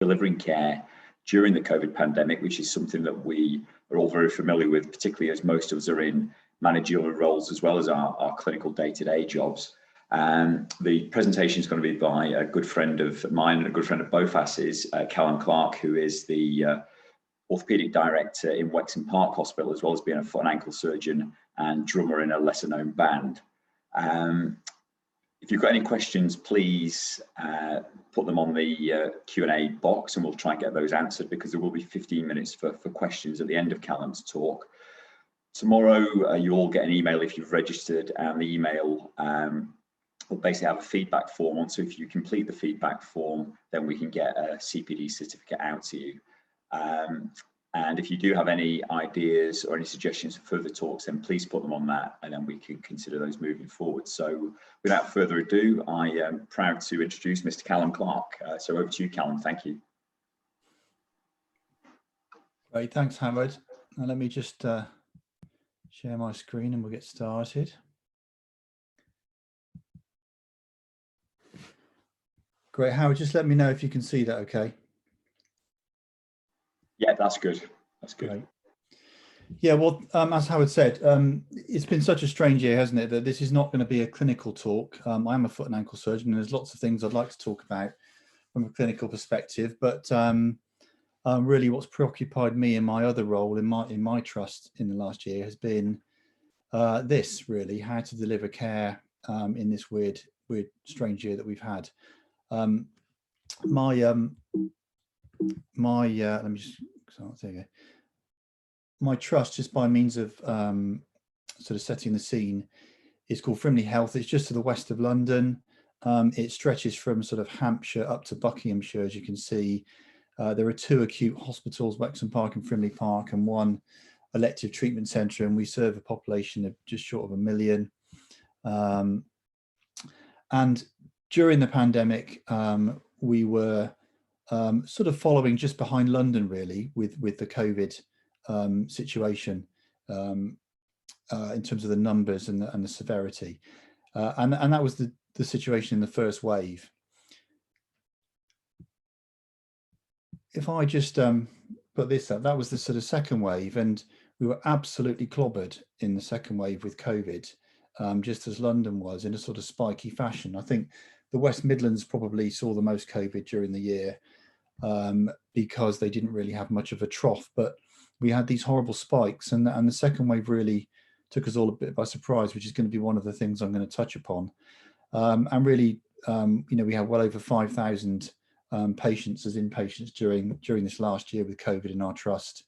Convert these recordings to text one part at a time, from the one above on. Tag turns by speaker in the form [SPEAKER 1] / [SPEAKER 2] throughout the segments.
[SPEAKER 1] delivering care during the COVID pandemic, which is something that we are all very familiar with, particularly as most of us are in managerial roles as well as our clinical day-to-day jobs. The presentation is going to be by a good friend of mine and a good friend of BOFAS's, Callum Clark, who is the Orthopaedic Director in Wexham Park Hospital, as well as being a foot and ankle surgeon and drummer in a lesser known band. If you've got any questions, please put them on the Q&A box and we'll try and get those answered, because there will be 15 minutes for questions at the end of Callum's talk. Tomorrow, you'll all get an email if you've registered, and the email will basically have a feedback form on. So if you complete the feedback form, then we can get a CPD certificate out to you. And if you do have any ideas or any suggestions for further talks, then please put them on that, and then we can consider those moving forward. So without further ado, I am proud to introduce Mr. Callum Clark. So over to you, Callum. Thank you.
[SPEAKER 2] Great, thanks, Howard. Now let me just share my screen and we'll get started. Great, Howard, just let me know if you can see that okay.
[SPEAKER 1] Yeah, that's good. That's good.
[SPEAKER 2] Right. Yeah, well, as Howard said, it's been such a strange year, hasn't it, that this is not going to be a clinical talk. I'm a foot and ankle surgeon, and there's lots of things I'd like to talk about from a clinical perspective. But really, what's preoccupied me in my other role in my trust in the last year has been this, really, how to deliver care in this weird, strange year that we've had. Let me just there you go. My trust, just by means of sort of setting the scene, is called Frimley Health. It's just to the west of London. It stretches from sort of Hampshire up to Buckinghamshire, as you can see. There are 2 acute hospitals, Wexham Park and Frimley Park, and 1 elective treatment centre, and we serve a population of just short of 1 million. And during the pandemic, we were sort of following just behind London, really, with the COVID situation in terms of the numbers and the severity, and that was the situation in the first wave. If I just put this up, that was the sort of second wave, and we were absolutely clobbered in the second wave with COVID, just as London was, in a sort of spiky fashion. I think the West Midlands probably saw the most COVID during the year, because they didn't really have much of a trough, but we had these horrible spikes, and the second wave really took us all a bit by surprise, which is going to be one of the things I'm going to touch upon. And really, you know, we had well over 5,000 patients as inpatients during this last year with COVID in our trust.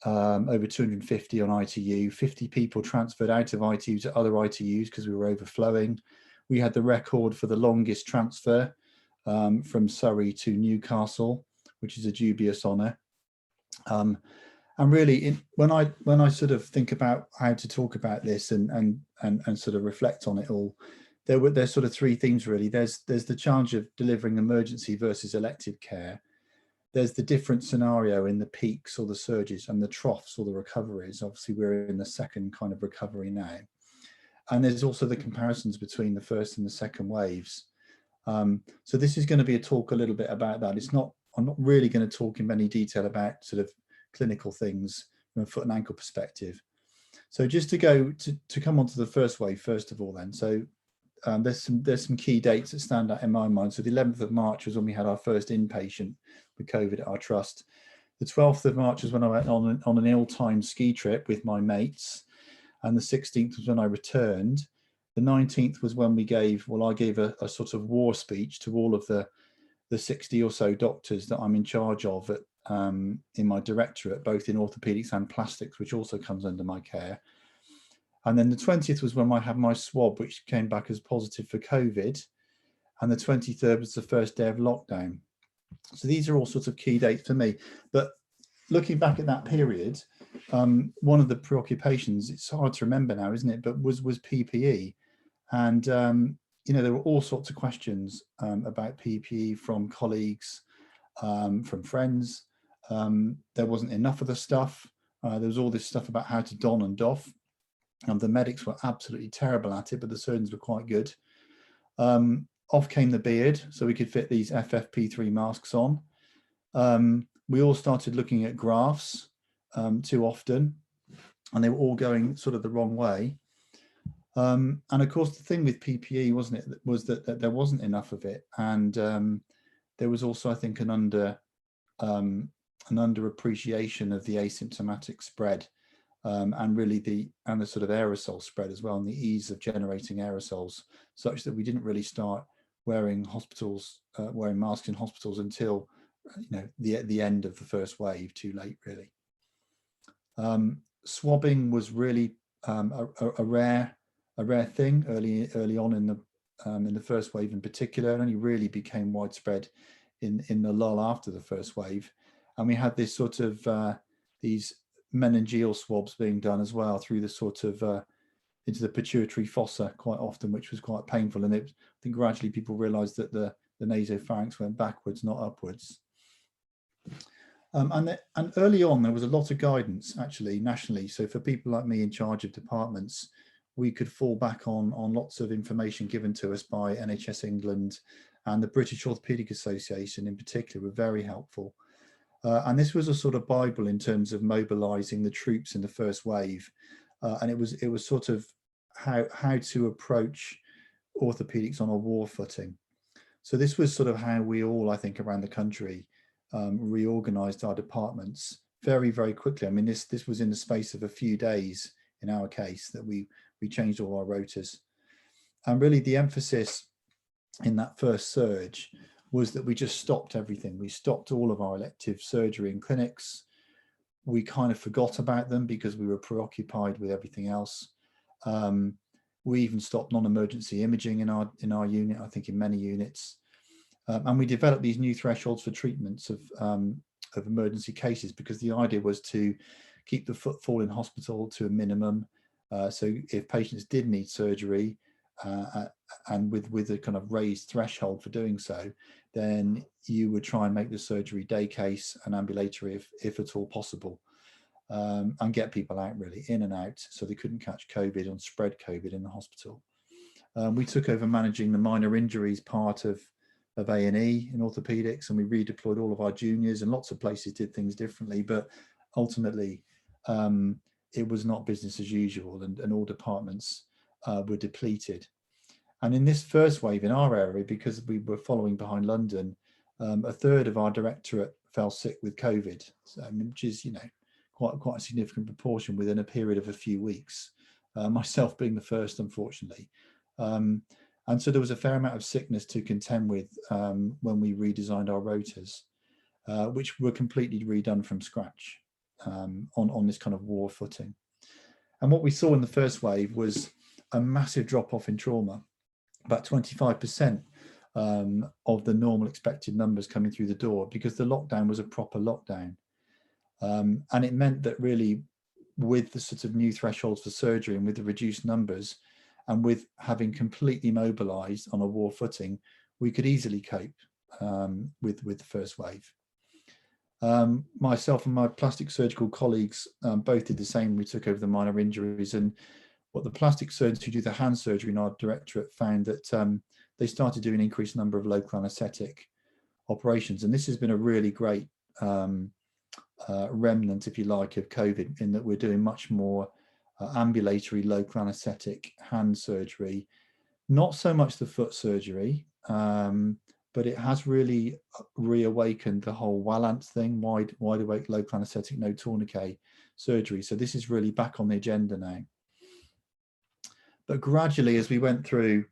[SPEAKER 2] Over 250 on ITU, 50 people transferred out of ITU to other ITUs because we were overflowing. We had the record for the longest transfer from Surrey to Newcastle, which is a dubious honour. And really, when I sort of think about how to talk about this and sort of reflect on it all, there's sort of 3 themes really. There's the challenge of delivering emergency versus elective care. There's the different scenario in the peaks or the surges and the troughs or the recoveries. Obviously, we're in the second kind of recovery now. And there's also the comparisons between the first and the second waves. So this is going to be a talk a little bit about that. I'm not really going to talk in any detail about sort of clinical things from a foot and ankle perspective. So just to come on to the first wave, first of all then. So there's some key dates that stand out in my mind. So the 11th of March was when we had our first inpatient with COVID at our trust. The 12th of March was when I went on an ill-timed ski trip with my mates. And the 16th was when I returned. The 19th was when I gave a sort of war speech to all of the 60 or so doctors that I'm in charge of in my directorate, both in orthopaedics and plastics, which also comes under my care. And then the 20th was when I had my swab, which came back as positive for COVID. And the 23rd was the first day of lockdown. So these are all sorts of key dates for me. But looking back at that period, one of the preoccupations, it's hard to remember now, isn't it, but was PPE. And you know, there were all sorts of questions about PPE from colleagues, from friends. There wasn't enough of the stuff. There was all this stuff about how to don and doff. The medics were absolutely terrible at it, but the surgeons were quite good. Off came the beard, so we could fit these FFP3 masks on. We all started looking at graphs too often, and they were all going sort of the wrong way. And of course, the thing with PPE, wasn't it, was that there wasn't enough of it, and there was also, I think, an underappreciation of the asymptomatic spread, and really the sort of aerosol spread as well, and the ease of generating aerosols, such that we didn't really start wearing masks in hospitals until the end of the first wave. Too late, really. Swabbing was really a rare thing early on in the first wave in particular. It only really became widespread in the lull after the first wave, and we had this sort of these meningeal swabs being done as well through the sort of into the pituitary fossa quite often, which was quite painful. And I think gradually people realised that the nasopharynx went backwards, not upwards. And early on, there was a lot of guidance actually nationally. So for people like me in charge of departments, we could fall back on lots of information given to us by NHS England, and the British Orthopaedic Association in particular were very helpful. And this was a sort of Bible in terms of mobilising the troops in the first wave. And it was sort of how to approach orthopaedics on a war footing. So this was sort of how we all, I think, around the country reorganised our departments very, very quickly. I mean, this was in the space of a few days in our case that we changed all our rotas. And really the emphasis in that first surge was that we just stopped everything. We stopped all of our elective surgery and clinics. We kind of forgot about them because we were preoccupied with everything else. We even stopped non-emergency imaging in our unit, I think in many units. And we developed these new thresholds for treatments of emergency cases, because the idea was to keep the footfall in hospital to a minimum. So if patients did need surgery, and with a kind of raised threshold for doing so, then you would try and make the surgery day case and ambulatory if at all possible, and get people out, really in and out, so they couldn't catch COVID and spread COVID in the hospital. We took over managing the minor injuries part of A&E in orthopaedics, and we redeployed all of our juniors, and lots of places did things differently, but ultimately it was not business as usual, and all departments were depleted. And in this first wave in our area, because we were following behind London, a third of our directorate fell sick with COVID, which is, quite a significant proportion within a period of a few weeks, myself being the first, unfortunately. And so there was a fair amount of sickness to contend with when we redesigned our rotas, which were completely redone from scratch on this kind of war footing. And what we saw in the first wave was a massive drop off in trauma, about 25% of the normal expected numbers coming through the door, because the lockdown was a proper lockdown. And it meant that really, with the sort of new thresholds for surgery and with the reduced numbers, and with having completely mobilised on a war footing, we could easily cope with the first wave. Myself and my plastic surgical colleagues both did the same. We took over the minor injuries, and what the plastic surgeons who do the hand surgery in our directorate found that they started doing an increased number of local anaesthetic operations. And this has been a really great remnant, if you like, of COVID, in that we're doing much more ambulatory local anaesthetic hand surgery, not so much the foot surgery, but it has really reawakened the whole Wallance thing, wide awake local anaesthetic, no tourniquet surgery. So this is really back on the agenda now. But gradually, as we went through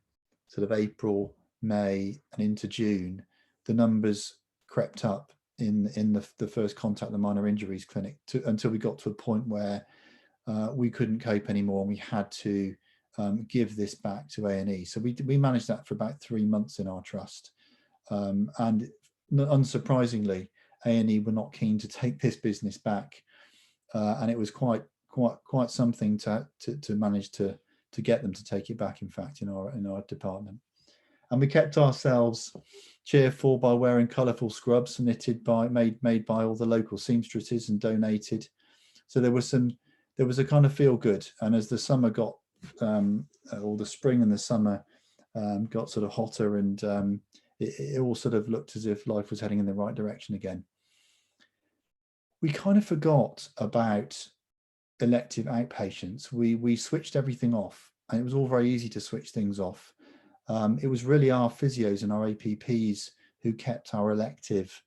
[SPEAKER 2] sort of April, May and into June, the numbers crept up in the first contact, the minor injuries clinic, until we got to a point where we couldn't cope anymore, and we had to give this back to A&E. So we managed that for about 3 months in our trust, and unsurprisingly, A&E were not keen to take this business back, and it was quite something to manage to get them to take it back, in fact, in our department. And we kept ourselves cheerful by wearing colourful scrubs made by all the local seamstresses and donated. So there was a kind of feel good. And as the summer got, or the spring and the summer got sort of hotter, and it all sort of looked as if life was heading in the right direction again. we kind of forgot about elective outpatients. We switched everything off, and it was all very easy to switch things off. It was really our physios and our APPs who kept our elective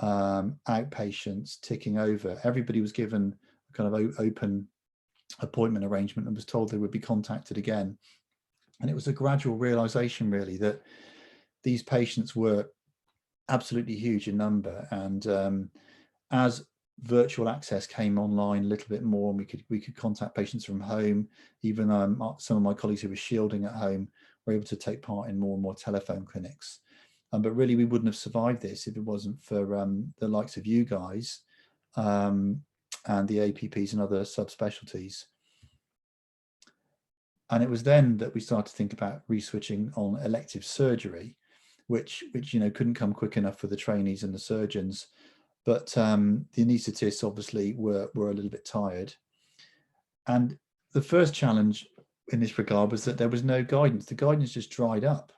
[SPEAKER 2] outpatients ticking over. Everybody was given a kind of open appointment arrangement and was told they would be contacted again. And it was a gradual realization, really, that these patients were absolutely huge in number. And as virtual access came online a little bit more, and we could contact patients from home, even some of my colleagues who were shielding at home were able to take part in more and more telephone clinics. But really, we wouldn't have survived this if it wasn't for the likes of you guys and the APPs and other subspecialties. And it was then that we started to think about re-switching on elective surgery, which couldn't come quick enough for the trainees and the surgeons. But the anaesthetists obviously were a little bit tired. And the first challenge in this regard was that there was no guidance. The guidance just dried up.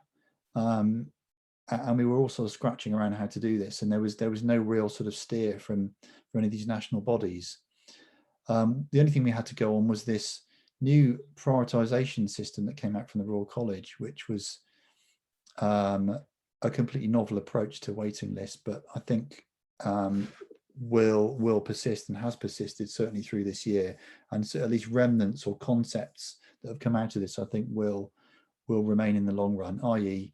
[SPEAKER 2] And we were all sort of scratching around how to do this. And there was no real sort of steer from any of these national bodies. The only thing we had to go on was this new prioritisation system that came out from the Royal College, which was a completely novel approach to waiting lists, but I think will persist and has persisted certainly through this year. And so at least remnants or concepts that have come out of this, I think will remain in the long run, i.e.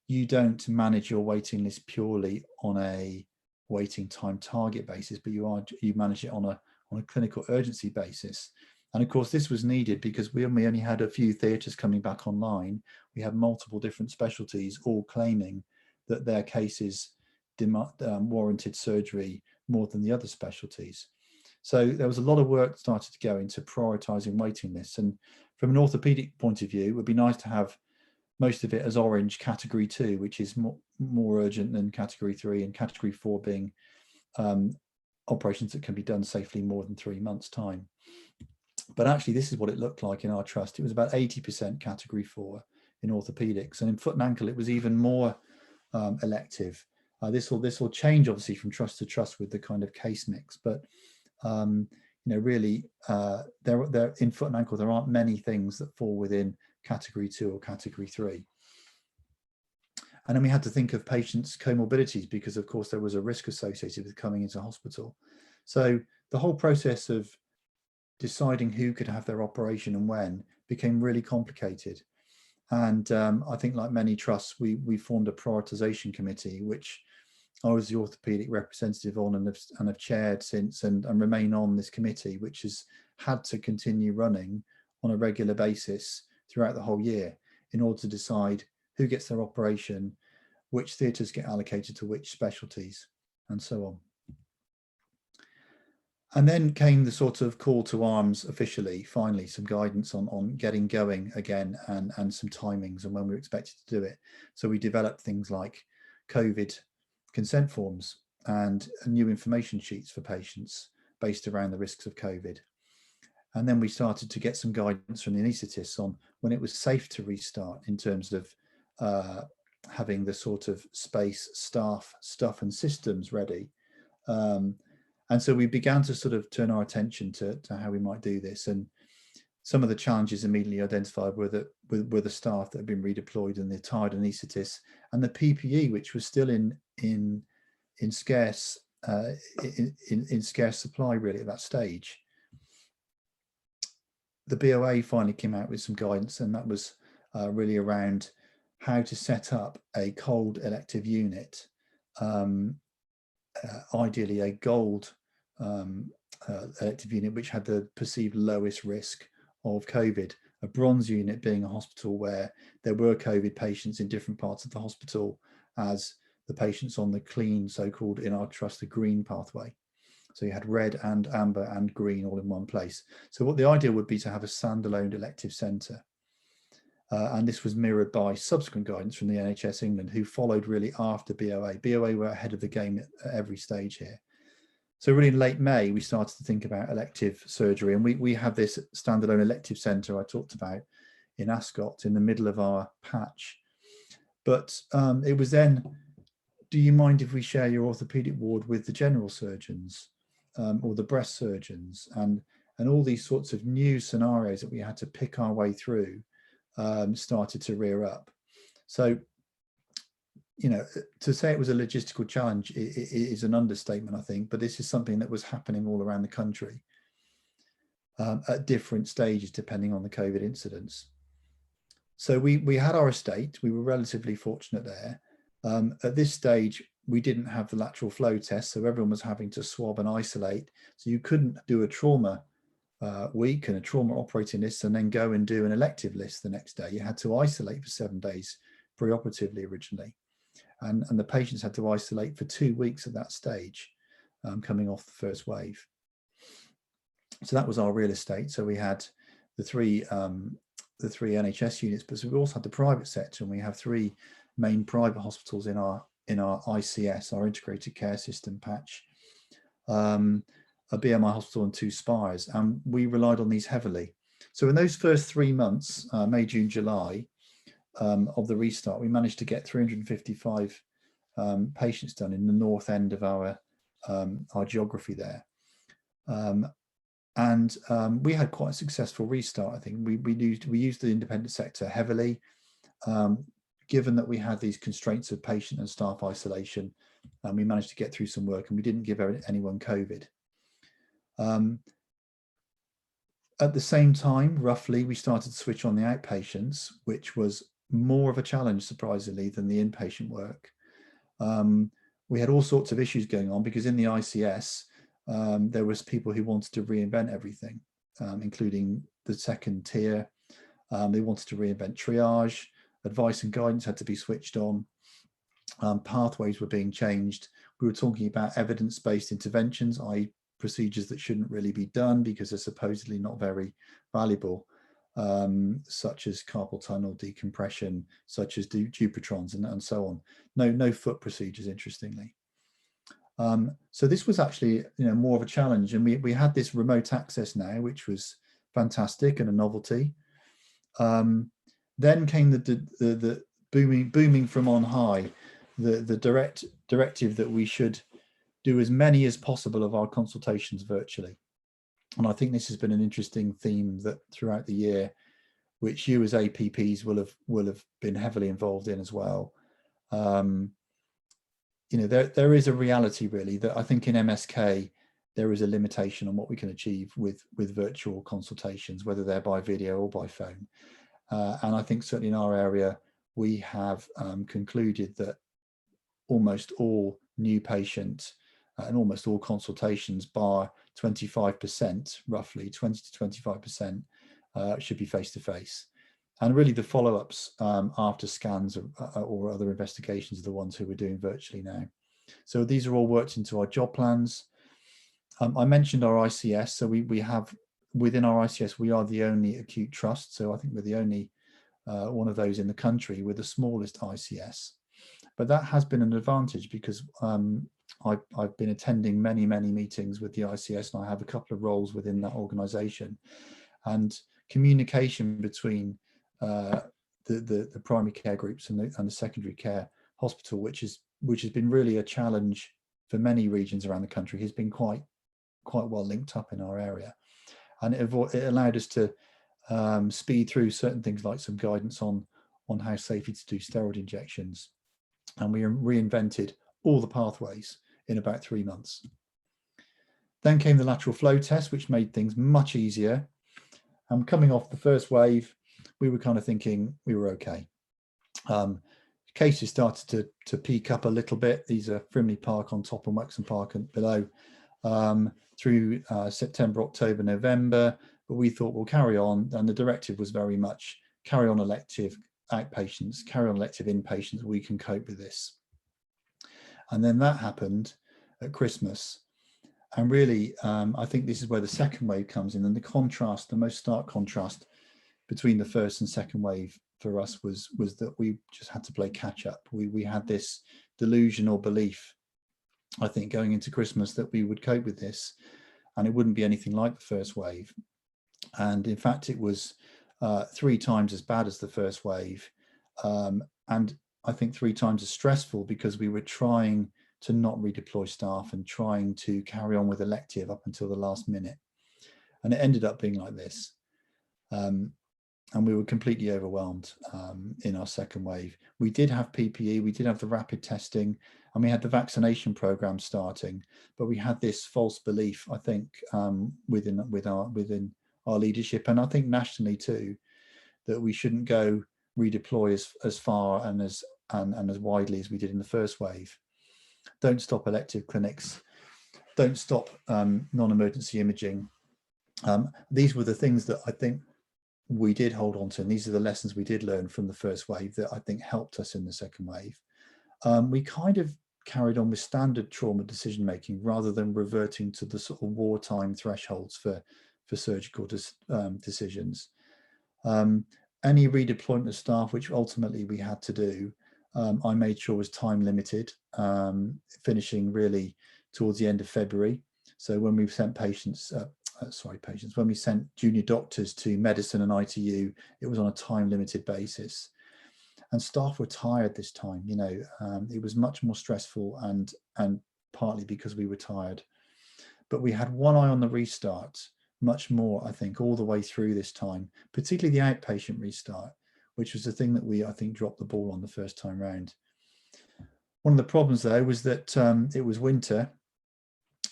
[SPEAKER 2] you don't manage your waiting list purely on a waiting time target basis, but you manage it on a clinical urgency basis. And of course, this was needed because we only had a few theatres coming back online. We had multiple different specialties all claiming that their cases warranted surgery more than the other specialties. So there was a lot of work started to go into prioritising waiting lists. And from an orthopaedic point of view, it would be nice to have most of it as orange category 2, which is more urgent than category 3, and category 4 being operations that can be done safely more than 3 months' time. But actually, this is what it looked like in our trust. It was about 80% category 4 in orthopaedics, and in foot and ankle, it was even more elective. This will change obviously from trust to trust with the kind of case mix, but really, there in foot and ankle there aren't many things that fall within category 2 or category 3. And then we had to think of patients' comorbidities because, of course, there was a risk associated with coming into hospital. So the whole process of deciding who could have their operation and when became really complicated. And I think, like many trusts, we formed a prioritisation committee, which I was the orthopaedic representative on and have chaired since, and remain on this committee, which has had to continue running on a regular basis throughout the whole year in order to decide who gets their operation, which theatres get allocated to which specialties, and so on. And then came the sort of call to arms officially, finally, some guidance on getting going again and some timings and when we were expected to do it. So we developed things like COVID consent forms and new information sheets for patients based around the risks of COVID. And then we started to get some guidance from the anaesthetists on when it was safe to restart in terms of having the sort of space, staff, stuff and systems ready. And so we began to sort of turn our attention to how we might do this. And some of the challenges immediately identified were the staff that had been redeployed and the tired anaesthetists and the PPE, which was still in scarce supply really at that stage. The BOA finally came out with some guidance, and that was really around how to set up a cold elective unit, ideally a gold elective unit which had the perceived lowest risk of COVID, a bronze unit being a hospital where there were COVID patients in different parts of the hospital as the patients on the clean, so-called, in our trust, the green pathway. So you had red and amber and green all in one place. So what the idea would be to have a standalone elective centre. And this was mirrored by subsequent guidance from the NHS England, who followed really after BOA. BOA were ahead of the game at every stage here. So really in late May, we started to think about elective surgery. And we have this standalone elective centre I talked about in Ascot in the middle of our patch. But it was then, do you mind if we share your orthopaedic ward with the general surgeons? or the breast surgeons, and all these sorts of new scenarios that we had to pick our way through started to rear up. So, you know, to say it was a logistical challenge is an understatement, I think, but this is something that was happening all around the country at different stages depending on the COVID incidence. So we had our estate, we were relatively fortunate there. At this stage, we didn't have the lateral flow test, so everyone was having to swab and isolate. So you couldn't do a trauma week and a trauma operating list and then go and do an elective list the next day. You had to isolate for 7 days preoperatively originally. And the patients had to isolate for 2 weeks at that stage, coming off the first wave. So that was our real estate. So we had the three NHS units, but we also had the private sector, and we have 3 main private hospitals in our ICS, our integrated care system patch, a BMI hospital and 2 spires, and we relied on these heavily. So in those first 3 months, May, June, July, of the restart, we managed to get 355 patients done in the north end of our geography there. And we had quite a successful restart. I think we used the independent sector heavily, given that we had these constraints of patient and staff isolation, and we managed to get through some work, and we didn't give anyone COVID. At the same time, roughly, we started to switch on the outpatients, which was more of a challenge, surprisingly, than the inpatient work. We had all sorts of issues going on because in the ICS, there was people who wanted to reinvent everything, including the second tier. They wanted to reinvent triage, advice and guidance had to be switched on, pathways were being changed. We were talking about evidence-based interventions, i.e. procedures that shouldn't really be done because they're supposedly not very valuable, such as carpal tunnel decompression, such as Dupotrons and so on. No foot procedures, interestingly. So this was actually, you know, more of a challenge, and we had this remote access now, which was fantastic and a novelty. Then came the booming from on high, the directive that we should do as many as possible of our consultations virtually. And I think this has been an interesting theme that throughout the year, which you as APPs will have been heavily involved in as well. You know, there is a reality really that I think in MSK there is a limitation on what we can achieve with virtual consultations, whether they're by video or by phone. And I think certainly in our area we have concluded that almost all new patient and almost all consultations, bar 25%, roughly 20 to 25%, should be face-to-face. And really the follow-ups after scans or other investigations are the ones who we're doing virtually now. So these are all worked into our job plans. I mentioned our ICS. So we have, within our ICS, we are the only acute trust. So I think we're the only one of those in the country with the smallest ICS. But that has been an advantage because I've been attending many meetings with the ICS, and I have a couple of roles within that organisation. And communication between the primary care groups and the secondary care hospital, which has been really a challenge for many regions around the country, has been quite well linked up in our area, and it allowed us to speed through certain things like some guidance on how safely to do steroid injections, and we reinvented all the pathways in about 3 months. Then came the lateral flow test, which made things much easier. And coming off the first wave, we were kind of thinking we were okay. Cases started to peak up a little bit. These are Frimley Park on top and Wexham Park and below, through September, October, November. But we thought we'll carry on, and the directive was very much carry on elective outpatients, carry on elective inpatients. We can cope with this. And then that happened at Christmas. And really, I think this is where the second wave comes in, and the contrast, the most stark contrast between the first and second wave for us was that we just had to play catch up. We had this delusional belief, I think, going into Christmas that we would cope with this and it wouldn't be anything like the first wave. And in fact, it was 3 times as bad as the first wave. And I think 3 times as stressful, because we were trying to not redeploy staff and trying to carry on with elective up until the last minute. And it ended up being like this. And we were completely overwhelmed in our second wave. We did have PPE, we did have the rapid testing, and we had the vaccination program starting, but we had this false belief, I think, within our leadership, and I think nationally too, that we shouldn't go redeploy as far and as widely as we did in the first wave. Don't stop elective clinics. Don't stop non-emergency imaging. These were the things that I think we did hold on to, and these are the lessons we did learn from the first wave that I think helped us in the second wave. We kind of carried on with standard trauma decision making rather than reverting to the sort of wartime thresholds for surgical decisions. Any redeployment of staff, which ultimately we had to do, I made sure was time limited, finishing really towards the end of February. So when we sent when we sent junior doctors to medicine and ITU, it was on a time limited basis. And staff were tired this time, you know, it was much more stressful and partly because we were tired. But we had one eye on the restart, much more, I think, all the way through this time, particularly the outpatient restart, which was the thing that we, I think, dropped the ball on the first time round. One of the problems though was that it was winter,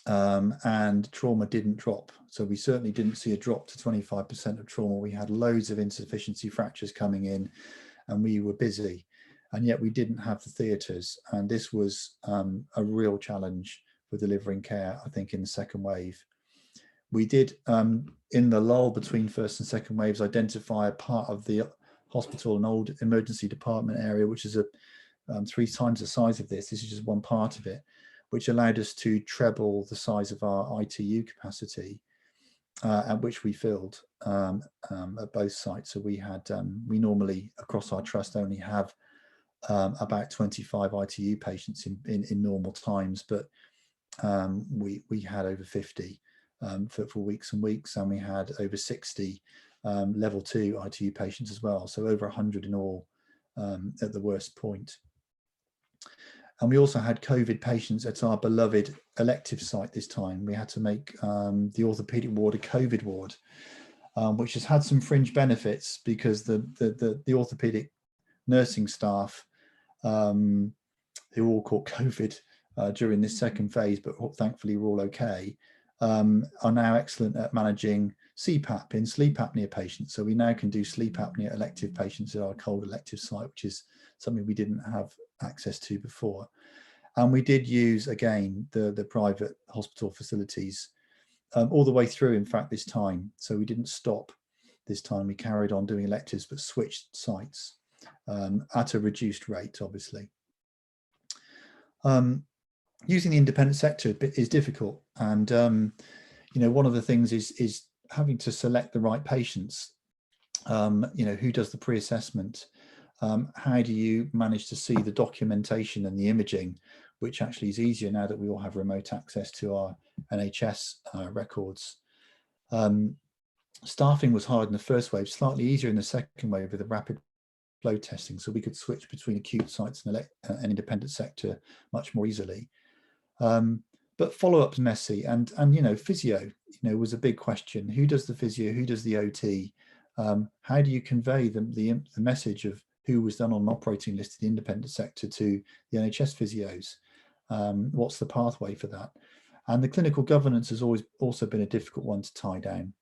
[SPEAKER 2] and trauma didn't drop. So we certainly didn't see a drop to 25% of trauma. We had loads of insufficiency fractures coming in and we were busy, and yet we didn't have the theatres. And this was a real challenge for delivering care, I think, in the second wave. We did, in the lull between first and second waves, identify a part of the hospital, an old emergency department area, which is 3 times the size of this. This is just one part of it, which allowed us to treble the size of our ITU capacity, at which we filled at both sites. So we had, we normally across our trust only have about 25 ITU patients in normal times, but we had over 50 for weeks and weeks, and we had over 60 level 2 ITU patients as well. So over 100 in all at the worst point. And we also had COVID patients at our beloved elective site this time. We had to make the orthopedic ward a COVID ward, which has had some fringe benefits because the orthopedic nursing staff who all caught COVID during this second phase, but thankfully we're all okay, are now excellent at managing CPAP in sleep apnea patients. So we now can do sleep apnea elective patients at our cold elective site, which is something we didn't have access to before. And we did use, again, the private hospital facilities all the way through, in fact, this time. So we didn't stop this time. We carried on doing electives, but switched sites at a reduced rate, obviously. Using the independent sector is difficult. And, you know, one of the things is having to select the right patients. You know, who does the pre-assessment? How do you manage to see the documentation and the imaging, which actually is easier now that we all have remote access to our NHS records. Staffing was hard in the first wave, slightly easier in the second wave with the rapid flow testing, so we could switch between acute sites and an independent sector much more easily. But follow-up's messy, and you know, physio, you know, was a big question. Who does the physio? Who does the OT? How do you convey the message of who was done on an operating list in the independent sector to the NHS physios? What's the pathway for that? And the clinical governance has always also been a difficult one to tie down.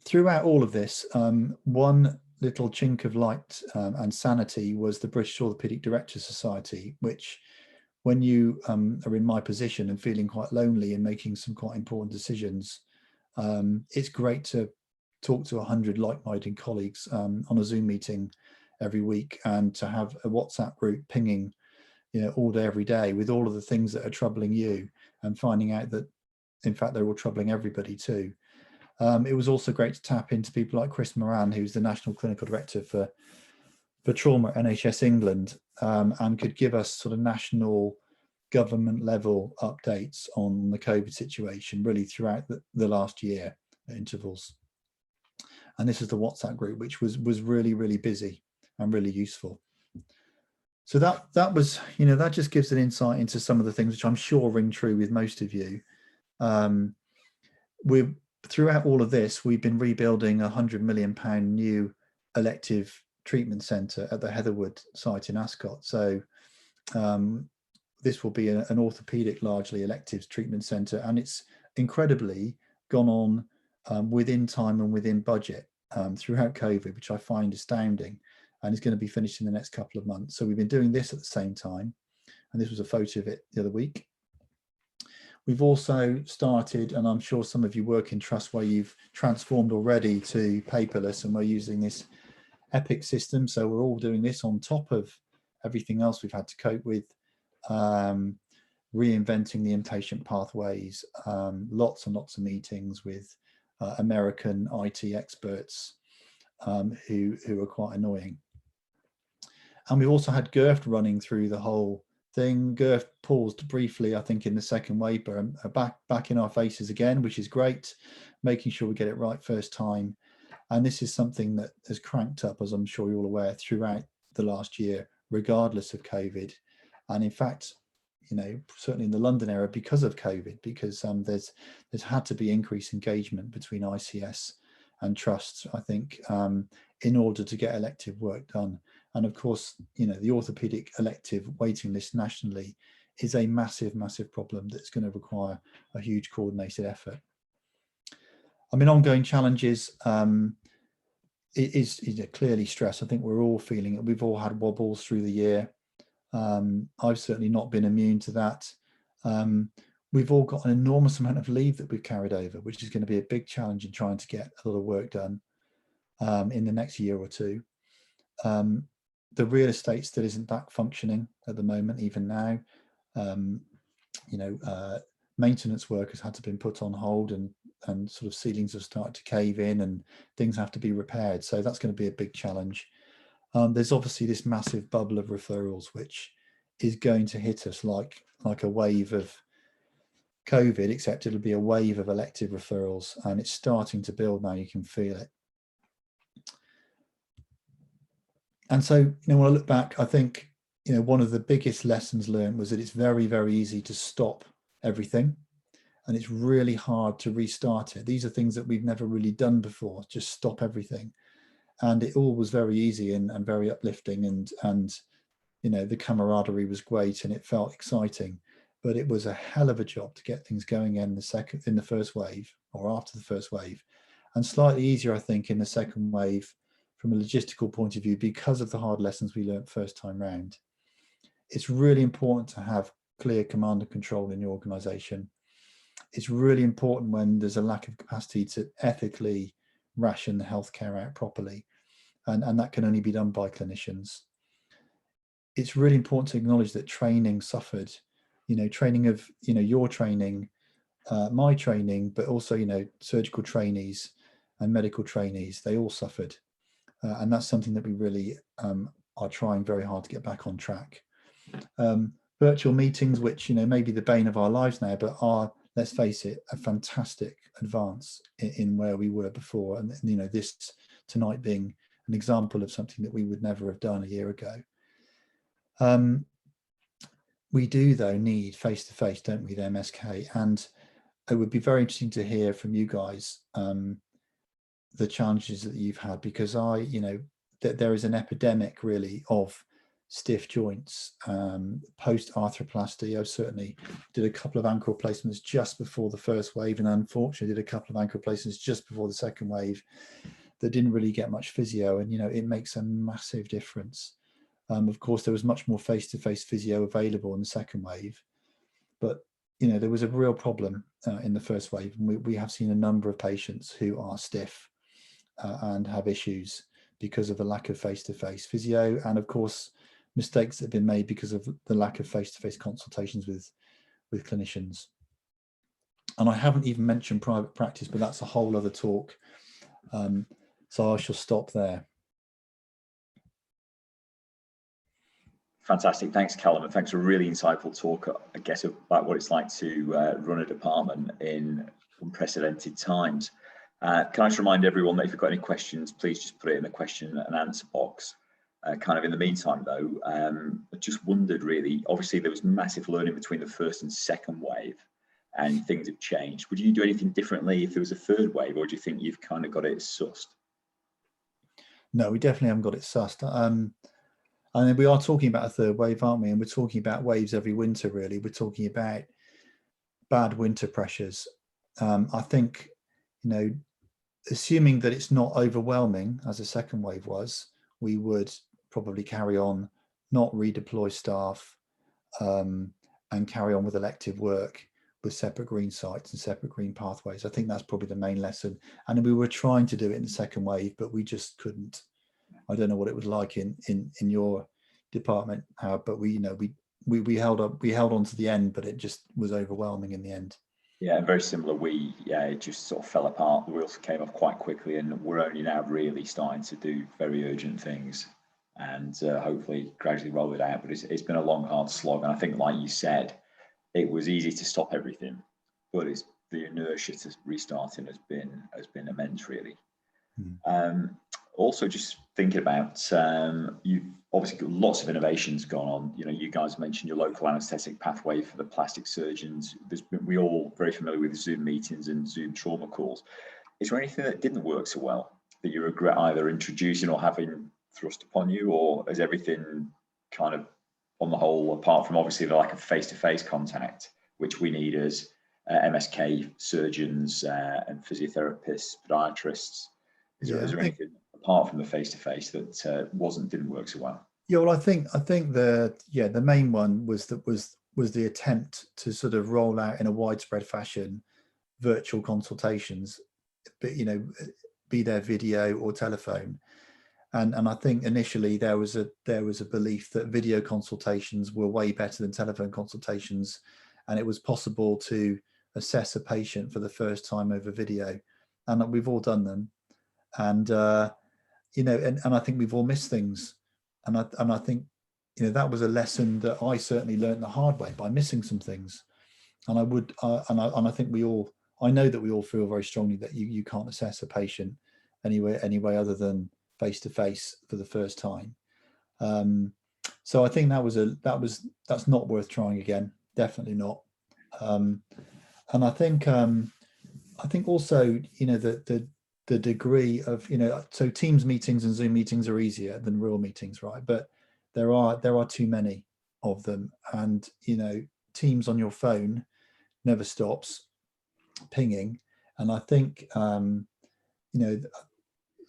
[SPEAKER 2] Throughout all of this, one little chink of light and sanity was the British Orthopaedic Directors Society, which, when you are in my position and feeling quite lonely and making some quite important decisions, it's great to talk to 100 like-minded colleagues on a Zoom meeting every week, and to have a WhatsApp group pinging, you know, all day, every day, with all of the things that are troubling you, and finding out that, in fact, they're all troubling everybody too. It was also great to tap into people like Chris Moran, who's the National Clinical Director for Trauma at NHS England, and could give us sort of national government level updates on the COVID situation really throughout the last year at intervals. And this is the WhatsApp group, which was really, really busy and really useful. So that was, that just gives an insight into some of the things which I'm sure ring true with most of you. Throughout all of this, we've been rebuilding a £100 million new elective treatment centre at the Heatherwood site in Ascot. So this will be an orthopaedic, largely electives treatment centre, and it's incredibly gone on within time and within budget throughout COVID, which I find astounding, and is going to be finished in the next couple of months. So we've been doing this at the same time, and this was a photo of it the other week. We've also started, and I'm sure some of you work in trusts where you've transformed already to paperless, and we're using this Epic system. So we're all doing this on top of everything else we've had to cope with, reinventing the inpatient pathways, lots and lots of meetings with American IT experts who are quite annoying. And we've also had GIRF running through the whole thing. GIRF paused briefly, I think, in the second wave, but are back in our faces again, which is great, making sure we get it right first time. And this is something that has cranked up, as I'm sure you're all aware, throughout the last year, regardless of COVID. And in fact, certainly in the London area, because of COVID, because there's had to be increased engagement between ICS and trusts, I think, in order to get elective work done. And of course, the orthopedic elective waiting list nationally is a massive, massive problem that's going to require a huge coordinated effort. I mean, ongoing challenges, it is clearly stress. I think we're all feeling it. We've all had wobbles through the year. I've certainly not been immune to that. We've all got an enormous amount of leave that we've carried over, which is going to be a big challenge in trying to get a lot of work done in the next year or two. The real estate still isn't back functioning at the moment, even now. Maintenance work has had to been put on hold, and sort of ceilings have started to cave in and things have to be repaired. So that's going to be a big challenge. There's obviously this massive bubble of referrals, which is going to hit us like a wave of COVID, except it'll be a wave of elective referrals, and it's starting to build now. You can feel it. And so, when I look back, I think, one of the biggest lessons learned was that it's very, very easy to stop everything, and it's really hard to restart it. These are things that we've never really done before, just stop everything. And it all was very easy and very uplifting, and the camaraderie was great and it felt exciting, but it was a hell of a job to get things going in the first wave, or after the first wave, and slightly easier, I think, in the second wave from a logistical point of view, because of the hard lessons we learned first time round. It's really important to have clear command and control in your organization. It's really important when there's a lack of capacity to ethically ration the healthcare out properly, and that can only be done by clinicians. It's really important to acknowledge that training suffered, training of, your training, my training, but also, surgical trainees and medical trainees, they all suffered. And that's something that we really are trying very hard to get back on track. Virtual meetings, which, may be the bane of our lives now, but are, let's face it, a fantastic advance in where we were before. And, this tonight being an example of something that we would never have done a year ago. We do, though, need face-to-face, don't we, the MSK? And it would be very interesting to hear from you guys the challenges that you've had, because that there is an epidemic really of stiff joints post arthroplasty. I certainly did a couple of ankle replacements just before the first wave, and unfortunately did a couple of ankle replacements just before the second wave that didn't really get much physio, and it makes a massive difference. Of course, there was much more face-to-face physio available in the second wave, but there was a real problem in the first wave, and we have seen a number of patients who are stiff and have issues because of the lack of face-to-face physio, and of course mistakes that have been made because of the lack of face-to-face consultations with clinicians. And I haven't even mentioned private practice, but that's a whole other talk, so I shall stop there.
[SPEAKER 1] Fantastic. Thanks, Callum, and thanks for a really insightful talk, I guess, about what it's like to run a department in unprecedented times. Can I just remind everyone that if you've got any questions, please just put it in the question and answer box. kind of in the meantime, though, I just wondered really, obviously there was massive learning between the first and second wave and things have changed. Would you do anything differently if there was a third wave, or do you think you've kind of got it sussed?
[SPEAKER 2] No, we definitely haven't got it sussed. And then we are talking about a third wave, aren't we? And we're talking about waves every winter, really. We're talking about bad winter pressures. I think, you know, assuming that it's not overwhelming as a second wave was, we would probably carry on, not redeploy staff, and carry on with elective work with separate green sites and separate green pathways. I think that's probably the main lesson. And we were trying to do it in the second wave, but we just couldn't. I don't know what it was like in your department, but we held on to the end, but it just was overwhelming in the end.
[SPEAKER 1] Yeah, very similar. It just sort of fell apart. The wheels came off quite quickly, and we're only now really starting to do very urgent things, and hopefully gradually roll it out. But it's been a long, hard slog, and I think, like you said, it was easy to stop everything, but it's the inertia to restarting has been immense, really. Also, just thinking about, you've obviously got lots of innovations gone on. You know, you guys mentioned your local anaesthetic pathway for the plastic surgeons. We're all very familiar with Zoom meetings and Zoom trauma calls. Is there anything that didn't work so well that you regret either introducing or having thrust upon you, or is everything kind of on the whole, apart from obviously the lack of face-to-face contact, which we need as MSK surgeons and physiotherapists, podiatrists? Is there anything apart from the face-to-face that didn't work so well?
[SPEAKER 2] Yeah, well, I think the main one was the attempt to sort of roll out in a widespread fashion virtual consultations, but be there video or telephone. And I think initially there was a belief that video consultations were way better than telephone consultations, and it was possible to assess a patient for the first time over video, and we've all done them, and and I think we've all missed things, and I think that was a lesson that I certainly learned the hard way by missing some things, and I think I know that we all feel very strongly that you can't assess a patient anyway other than face to face for the first time. So I think that's not worth trying again. Definitely not. And I think also the degree of so Teams meetings and Zoom meetings are easier than real meetings, right? But there are too many of them, and Teams on your phone never stops pinging, and I think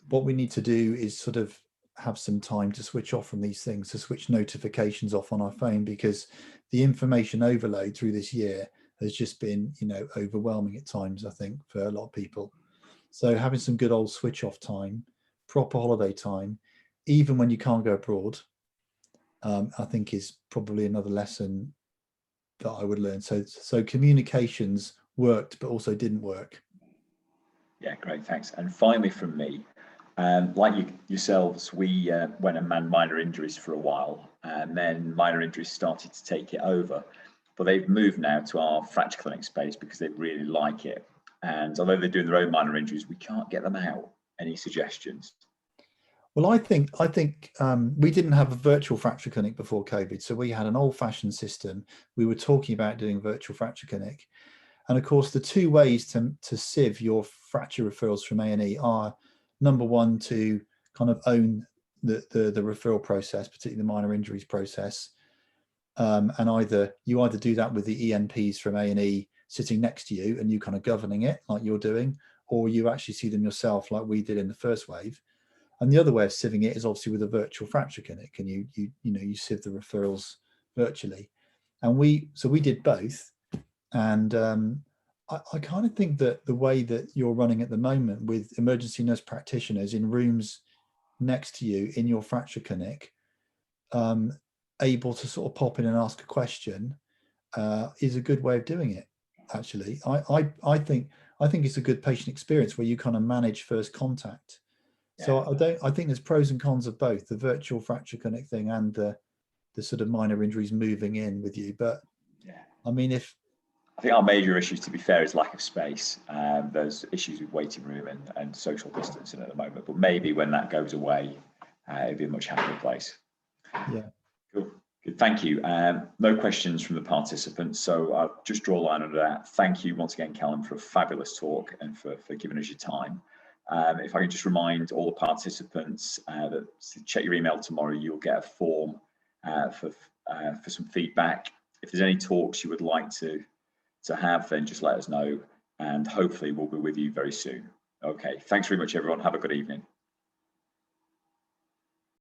[SPEAKER 2] what we need to do is sort of have some time to switch off from these things, to switch notifications off on our phone, because the information overload through this year has just been, overwhelming at times, I think, for a lot of people. So having some good old switch off time, proper holiday time, even when you can't go abroad, I think is probably another lesson that I would learn. So communications worked, but also didn't work.
[SPEAKER 1] Yeah, great, thanks. And finally from me, like yourselves, we went and manned minor injuries for a while, and then minor injuries started to take it over. But they've moved now to our fracture clinic space because they really like it. And although they're doing their own minor injuries, we can't get them out. Any suggestions?
[SPEAKER 2] Well, I think we didn't have a virtual fracture clinic before COVID, so we had an old-fashioned system. We were talking about doing virtual fracture clinic, and of course, the two ways to sieve your fracture referrals from A&E are: number one, to kind of own the referral process, particularly the minor injuries process, and you either do that with the ENPs from A&E sitting next to you and you kind of governing it like you're doing, or you actually see them yourself like we did in the first wave. And the other way of sieving it is obviously with a virtual fracture clinic, and you sieve the referrals virtually. And we did both, and I kind of think that the way that you're running at the moment with emergency nurse practitioners in rooms next to you in your fracture clinic, able to sort of pop in and ask a question, is a good way of doing it. Actually, I think it's a good patient experience where you kind of manage first contact. Yeah. So I think there's pros and cons of both the virtual fracture clinic thing and the sort of minor injuries moving in with you. But yeah, I mean,
[SPEAKER 1] I think our major issue, to be fair, is lack of space. There's issues with waiting room and social distancing at the moment, but maybe when that goes away, it'd be a much happier place.
[SPEAKER 2] Yeah.
[SPEAKER 1] Cool. Good. Thank you. No questions from the participants, so I'll just draw a line under that. Thank you once again, Callum, for a fabulous talk and for giving us your time. If I can just remind all the participants that to check your email tomorrow, you'll get a form for some feedback. If there's any talks you would like to have, then just let us know, and hopefully we'll be with you very soon. Okay, thanks very much, everyone. Have a good evening.